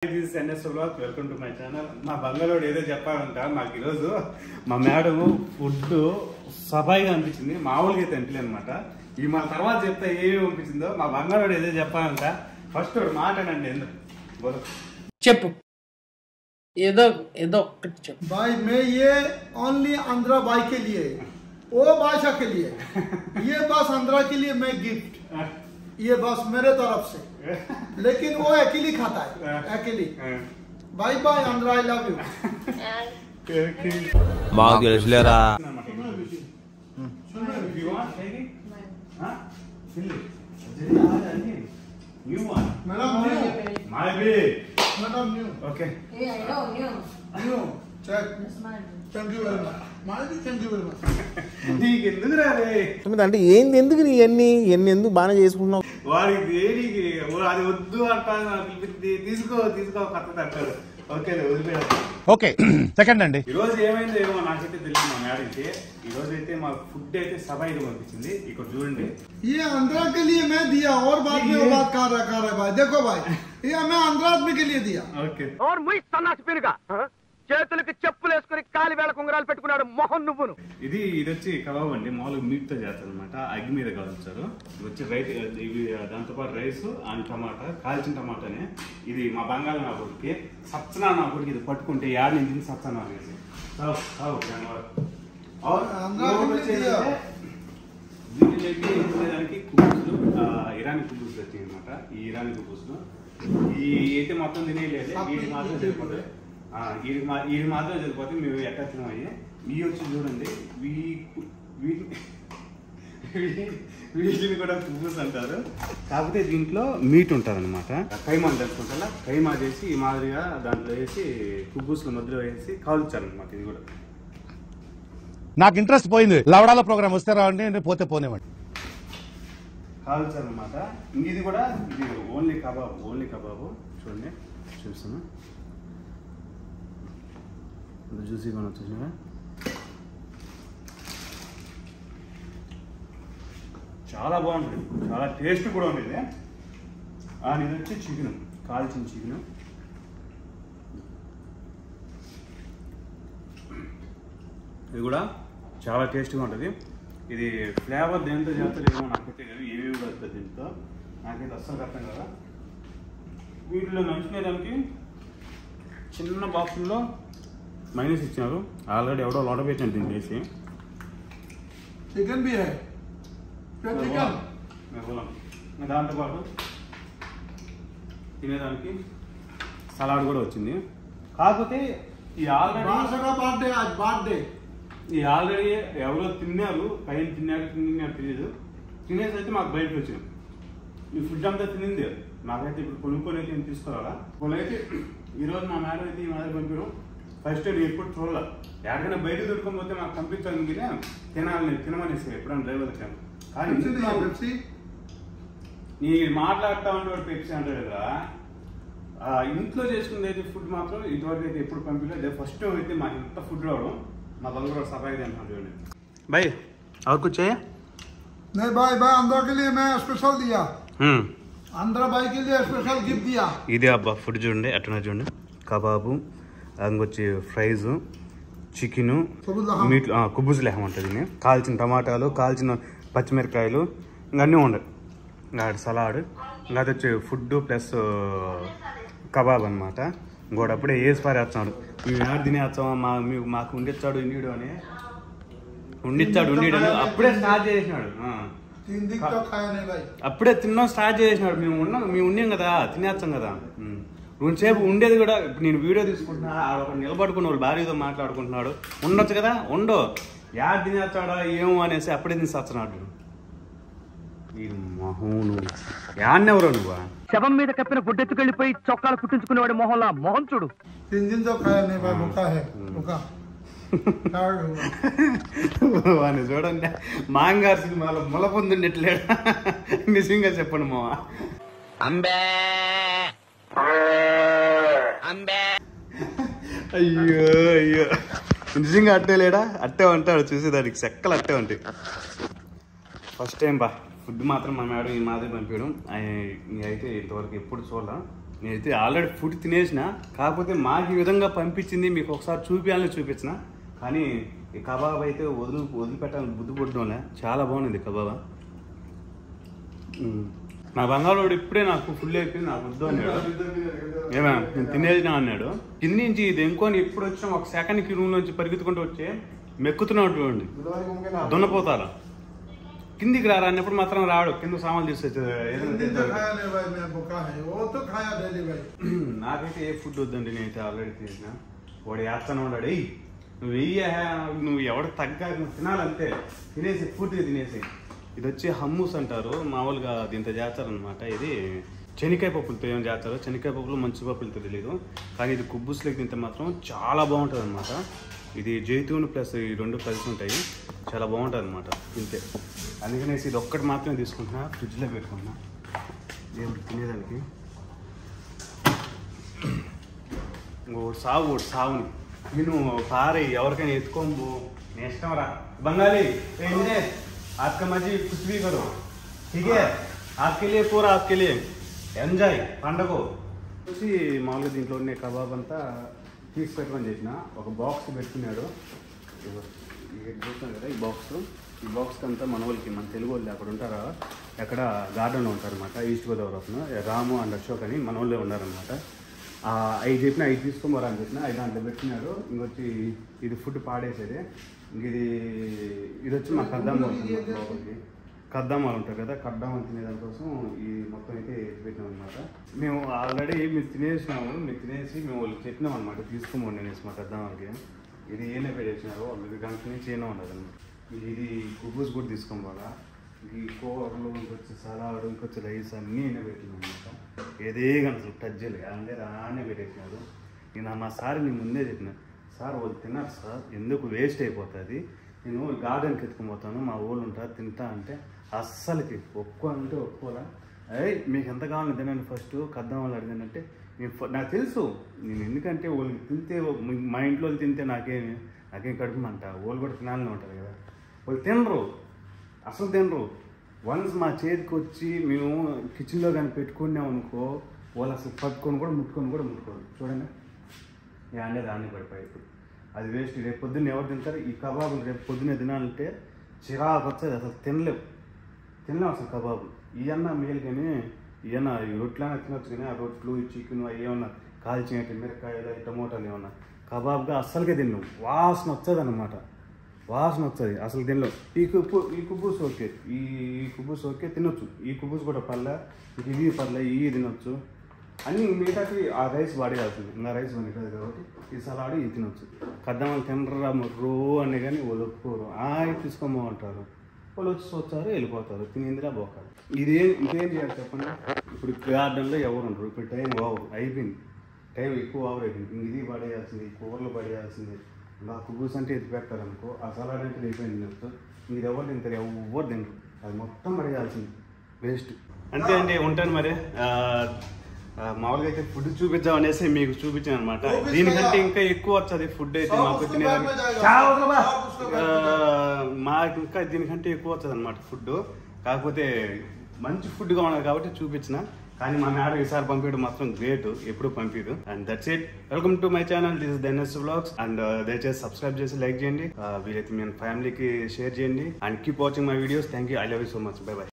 This is NS Vlog. Welcome to my channel. మా బంగాళోడు ఏదో చెప్పాలంట నాకు ఈరోజు మా మేడం ఫుడ్ సబాయిగా అనిపించింది, మామూలుగా అయితే అనిపించలేదు అనమాట. ఈ మా తర్వాత చెప్తే ఏమేమి అనిపించిందో మా బంగాళోడు ఏదో చెప్పాలంట. ఫస్ట్ ఒక మాట్లాడండి, ఎందుకు చెప్పు, ఏదో ఏదో ఒక్కటి చెప్పు. भाई मैं ये ओनली आंध्रा भाई के लिए, वो बादशाह के लिए, ये बस आंध्रा के लिए मैं गिफ्ट, ये बस मेरे तरफ से, लेकिन वो अकेली खाता है, अकेली. Bye bye Andhra, I love you. మాకు తెలుసులేరా. Madam new. Okay Yeah, I know, new check. That's mine. Thank you very much. Malvi thank you very much. నీకు ఎందుకు రాలే అంటే ఏంది, ఎందుకు ఇవన్నీ ఎందుకు బాగానే చేసుకుంటున్నావు? వాడికి దేనికి అది వద్దు అంటాను, నాకు తీసుకో తీసుకో కొత్తది అంటారు. ఓకే వదిలిపోయారు. ఓకే సెకండ్ అండి. ఈ రోజు ఏమైందో ఏమో నాకైతే తెలియదు. మా మేడంకి ఈ రోజు అయితే మా ఫుడ్ అయితే సబాయిగా పంపించింది. ఇక్కడ చూడండి, ये आंध्रा के लिए मैं दिया, और बाद में वो बात कर रहा है भाई. देखो भाई, ये मैं आंध्रा आदमी के लिए दिया. ఓకే और मुई सन्नासी पिनगा చేతులకి చెప్పులు వేసుకుని కాలి వేళ కుంగరాలు పెట్టుకున్నాడు మొహం నువ్వును. ఇది వచ్చి కబాబ్ అండి, మామూలుగా మీట్ తో చేస్తారు అనమాట. అగ్గి మీద కాల్చారు. ఇది వచ్చి రైట్, ఇవి దాంతో పాటు రైస్ అండ్ టమాటా, కాల్చిన టమాటానే. ఇది మా బంగాళ నా కొడుకి సత్సనా నా కొడుకు. ఇది పట్టుకుంటే యాడ్ నుంచి సత్సనా అనేసి దానికి కుబూసులు, ఇరానీ కుబూసులు వచ్చింది అనమాట. ఈ ఇరానీ కుబూసులు ఈ అయితే మొత్తం తినేయలేదు, వీటికి మాత్రం సరిపోతుంది. వీడి మాత్రం సరిపోతే మేము ఎక్కడ తినమయ్యి. ఇవి వచ్చి చూడండి, వీటిని కూడా కుబూస్ అంటారు. కాకపోతే దీంట్లో మీట్ ఉంటుంది అనమాట. కైమా తెలుసుకుంటా, కైమా చేసి ఈ మాదిరిగా దాంట్లో వేసి కుబూస్లో మధ్యలో వేసి కాల్చారనమాట. ఇది కూడా నాకు ఇంట్రెస్ట్ పోయింది. లవడాల ప్రోగ్రామ్ వస్తే రావండి, పోతే పోనేవండి. కాల్చారనమాట. ఇది కూడా ఇది ఓన్లీ కబాబు చూడండి, చూస్తాను. జ్యూసీగా వచ్చేసినా చాలా బాగుంటుంది, చాలా టేస్ట్ కూడా ఉండేది. ఇది వచ్చి చికెన్, కాల్చిన చికెన్. ఇది కూడా చాలా టేస్ట్గా ఉంటుంది. ఇది ఫ్లేవర్ దేంతో చేస్తారేమో నాకైతే ఏమేమి వస్తుంది దీంతో, నాకైతే అస్సలు అర్థం కదా. వీటిలో నంచుకునేదానికి చిన్న బాక్సుల్లో మైనస్ ఇచ్చినారు. ఆల్రెడీ ఎవడో లోట పెట్టాను దీన్ని వేసి. चिकन भी है, चिकन. దాంతోపాటు తినేదానికి సలాడ్ కూడా వచ్చింది. కాకపోతే ఈ ఆల్రెడీ बर्थडे आज बर्थडे. ఎవరో తిన్నారు, పైన తిన్నారు తెలియదు. తినేసి అయితే మాకు బయటకు వచ్చినాం. ఈ ఫుడ్ అంతా తినింది మాకైతే ఇప్పుడు కొనుక్కొని అయితే నేను తీసుకోవాలా. వాళ్ళైతే ఈరోజు మా మేడం అయితే ఈ మాదిరి పంపారు. ఫస్ట్ నేను ఎప్పుడు చూడాలి, ఎక్కడైనా బయట దొరకకపోతే మాకు పంపించాలి, తినాలి తినమనేసి ఎప్పుడైనా డ్రైవర్ వచ్చాను. కానీ నీ మాట్లాడుతూ ఉండేవాడు పెప్సీ అంటారు కదా. ఇంట్లో చేసుకునేది అయితే ఫుడ్ మాత్రం ఇంతవరకు అయితే ఎప్పుడు పంపించలేదు. ఫస్ట్ అయితే మాకు ఇంత ఫుడ్ రావడం మా బంగారు సఫాయి అంటున్నాను. చూడండి भाई और कुछ चाहिए? नहीं भाई, भाई आंध्रा के लिए मैं स्पेशल दिया, आंध्रा भाई के लिए स्पेशल गिफ्ट दिया. ఇదే అబ్బా ఫుడ్ చూడండి, అట్లా చూడండి. కబాబు, అంగొచ్చి ఫ్రైస్, చికెను, మీట్, కుబూస్ లెహం ఉంటుంది. కాల్చిన టమాటాలు, కాల్చిన పచ్చిమిరకాయలు, ఇంకా అన్నీ ఉండవు. ఇంకా సలాడ్, ఇంకా అది వచ్చి ఫుడ్ ప్లస్ కబాబ్ అనమాట. ఇంకోటి అప్పుడే వేసి పారేస్తున్నాడు. మేము ఆడ తినేస్తామా, మాకు ఉండిచ్చాడు ఇండిడు అని ఉండిచ్చాడు అప్పుడే స్టార్ట్ చేసినాడు. तीन दिन तो खाया नहीं भाई, అప్పుడే తిన్నాం స్టార్ట్ చేసినాడు. మేము ఉన్నాం కదా, తినేస్తాం కదా. రెండుసేపు ఉండేది కూడా. ఇప్పుడు నేను వీడియో తీసుకుంటున్నా, ఒక నిలబడుకున్న వాళ్ళు భార్యతో మాట్లాడుకుంటున్నాడు. ఉండొచ్చు కదా, ఉండో యాడ్ తినేస్తాడా ఏమో అనేసి అప్పుడే తినేస్తున్నాడు. ఈ మొహం యాన్నెవరో నువ్వా? శవం మీద కప్పిన గుడ్డెత్తుకెళ్ళిపోయి చొక్కాలు కుట్టించుకునేవాడి మొహంలా మొహం చూడు. 3 दिन तो खाया नहीं भाई, भूखा है, भूखा. వాడిని చూడండి, మాంగారు సినిమాలో మొల పొందుండట్లేడు. నిజంగా చెప్పండి మావ. అయ్యో అయ్యో, నిజంగా అట్టే లేడా? అట్టే ఉంటాడు, చూసేదానికి చెక్కలు అట్టే ఉంటాయి. ఫస్ట్ టైం బా ఫుడ్ మాత్రం మా మేడం ఈ మాదిరి పంపించడం అయితే ఇంతవరకు ఎప్పుడు చూడాల. నేనైతే ఆల్రెడీ ఫుడ్ తినేసిన, కాకపోతే మాకు ఈ విధంగా పంపించింది మీకు ఒకసారి చూపించిన. కానీ ఈ కబాబ్ అయితే వదిలిపెట్టాలని బుద్ధి పుట్టడంలే, చాలా బాగుంది కబాబ్. నా బంగాళోడు ఇప్పుడే నాకు ఫుల్ అయిపోయింది, నాకు వద్దు అన్నాడు. ఏమా నేను తినేసినా అన్నాడు. కింద నుంచి ఇది ఎంకొని ఎప్పుడు వచ్చినా ఒక సెకండ్కి రూమ్ నుంచి పరిగెత్తుకుంటూ వచ్చి మెక్కుతున్నట్టు దున్నపోతారా. కిందికి రారా అన్నప్పుడు మాత్రం రాడు, కింద సామాన్లు తీసుకొచ్చి. నాకైతే ఏ ఫుడ్ వద్దండి, నేనైతే ఆల్రెడీ తినేసిన. వాడు వేస్తానే ఉన్నాడు, నువ్వు ఎవడ తగ్గ నువ్వు తినాలంతే, తినేసి పూర్తిగా తినేసి. ఇది వచ్చి హమ్మూస్ అంటారు, మామూలుగా దీంతో చేస్తారనమాట. ఇది శనక్కాయ పప్పులతో ఏం చేస్తారు, శనక్కాయ పప్పులు మంచి పప్పులతో తెలియదు, కానీ ఇది కుబ్బుస్లోకి తింటే మాత్రం చాలా బాగుంటుంది అనమాట. ఇది జైతూన్ ప్లస్ ఈ రెండు కలిసి ఉంటాయి, చాలా బాగుంటుంది అనమాట తింటే. అందుకనేసి ఇది ఒక్కటి మాత్రమే తీసుకుంటున్నా, ఫ్రిడ్జ్లో పెట్టుకుంటున్నా ఏం తినేదానికి. ఒకటి సావుని నేను పారే ఎవరికైనా ఎత్తుకోము, నేను ఇష్టం రా बंगाली आपका मजी कुछ भी करो ठीक है, आपके लिए पूरा आपके लिए ఎంజాయ్ పండగ. చూసి మామూలుగా దీంట్లోనే కబాబ్ అంతా తీసి పెట్టమని చెప్పిన. ఒక బాక్స్ పెట్టుకున్నాడు, చూస్తున్నాడు కదా ఈ బాక్స్ అంతా మన వాళ్ళకి, మన తెలుగు వాళ్ళు అక్కడ ఉంటారా, ఎక్కడ గార్డెన్లో ఉంటారు అనమాట, ఈస్ట్ గోదావరి అతను రాము అండ్ అశోక్ అని మన వాళ్ళే ఉన్నారనమాట. అవి చెప్పిన అవి తీసుకోమరా అని చెప్పిన, అవి దాంట్లో పెట్టినాడు. ఇంకొచ్చి ఇది ఫుడ్ పాడేసేది. ఇంక ఇది వచ్చి మా కద్దామాలు ఉంటారు కదా, కద్దామాలు తినే దానికోసం ఈ మొత్తం అయితే పెట్టినాం అనమాట. మేము ఆల్రెడీ మీరు తినేసినాము, మేము వాళ్ళకి చెప్పినాం అనమాట తీసుకోమని అనేసి మా కద్దామాలకి. ఇది ఏనే పెట్టేసినారు వాళ్ళు, గంట నుంచి ఏమో ఉండదు అనమాట. ఇది కుబ్బూస్ కూడా తీసుకోవాలా, ఈ కూరలు ఇంకొచ్చి సలాడ్ ఇంకొచ్చి రైస్ అన్నీ అయినా పెట్టినాం అనమాట. ఏదే గంటలు టచ్ చేయలేదు, అందరూ ఆనే పెట్టేసినారు. నేను మా సార్ నీ ముందే చెప్పిన, సార్ వాళ్ళు తిన్నారు సార్, ఎందుకు వేస్ట్ అయిపోతుంది, నేను గార్డెన్కి ఎత్తుకుపోతాను, మా ఊళ్ళు ఉంటారు తింటా అంటే అస్సలకి అంటే ఒప్పుకోరా. మీకు ఎంత కావాలని తినండి, ఫస్ట్ కద్దాం వాళ్ళు అడిగానంటే నాకు తెలుసు నేను, ఎందుకంటే వాళ్ళకి తింటే మా ఇంట్లో తింటే నాకేం కడుపుమంట, వాళ్ళు కూడా తినాలని ఉంటుంది కదా, వాళ్ళు తినరు, అసలు తినరు. వన్స్ మా చేతికి వచ్చి మేము కిచెన్లో కానీ పెట్టుకున్నాం అనుకో, వాళ్ళు అసలు పట్టుకొని కూడా ముట్టుకోరు. చూడండి అంటే దాన్ని పడిపోయి ఇప్పుడు అది వేస్ట్. రేపు పొద్దున్న ఎవరు తింటారు ఈ కబాబులు? రేపు పొద్దున్నే తినాలంటే చిరాకు వచ్చేది, అసలు తినలేవు అసలు కబాబులు. ఇవన్నా మేలు కానీ, ఇవన్నా ఈ రొట్లైనా తినొచ్చు కానీ ఆ రొట్లు ఈ చికెన్ అవి ఏమన్నా కాల్చినట్టు మిరకాయలు టమోటాలు ఏమన్నా కబాబ్గా అస్సలుకే తిన్నాం, వాసన వచ్చేది అనమాట, వాసన వస్తుంది అసలు తినలేవు. ఈ కుబ్బూస్ ఓకే, ఈ కుబ్బూస్ ఓకే తినొచ్చు, ఈ కుబ్బూస్ కూడా పర్లే, ఇది పర్లే, ఇవి తినొచ్చు అన్నీ. మిగతాకి ఆ రైస్ వాడేయాల్సింది, ఇంకా రైస్ వండుతుంది కాబట్టి ఈ సలాడ్ ఇది తినొచ్చు. కద్దామని తినరా రో అనే కానీ వాళ్ళు ఒప్పుకోరు, తీసుకోమంటారు. వాళ్ళు వచ్చారు వెళ్ళిపోతారు, తినేందిరా పోకాలి. ఇదేం చేయాలి చెప్పండి? ఇప్పుడు గార్డెన్లో ఎవరు ఉండరు, ఇప్పుడు టైం అయిపోయింది, టైం ఎక్కువ అయిపోయింది. ఇంక ఇది పడేయాల్సింది, కూరలు పడేయాల్సింది. ఇంకా కుబ్బూస్ అంటే ఎత్తి పెట్టారనుకో, ఆ సలాడ్ అంటే అయిపోయింది తినొచ్చు. ఇది ఎవరు తింటారు? ఎవరు తినరు, అది మొత్తం పడేయాల్సింది, వేస్ట్. అంతే అండి, ఉంటాను మరి. మామూలుగా అయితే ఫుడ్ చూపించాం అనేసి మీకు చూపించాను అనమాట. దీనికంటే ఇంకా ఎక్కువ వచ్చేది ఫుడ్ అయితే మాకు మాకు ఇంకా దీనికంటే ఎక్కువ వచ్చేది అనమాట ఫుడ్. కాకపోతే మంచి ఫుడ్గా ఉన్నది కాబట్టి చూపించిన. కానీ మా మేడం ఈసారి పంపించడం మాత్రం గ్రేట్, ఎప్పుడు పంపిదు. And that's it. Welcome to my channel, this is Dhanya's vlogs. And దయచేసి సబ్స్క్రైబ్ చేసి లైక్ చేయండి, వీలైతే మీ ఫ్యామిలీకి షేర్ చేయండి. And keep watching my videos. Thank you, I love you so much. Bye by.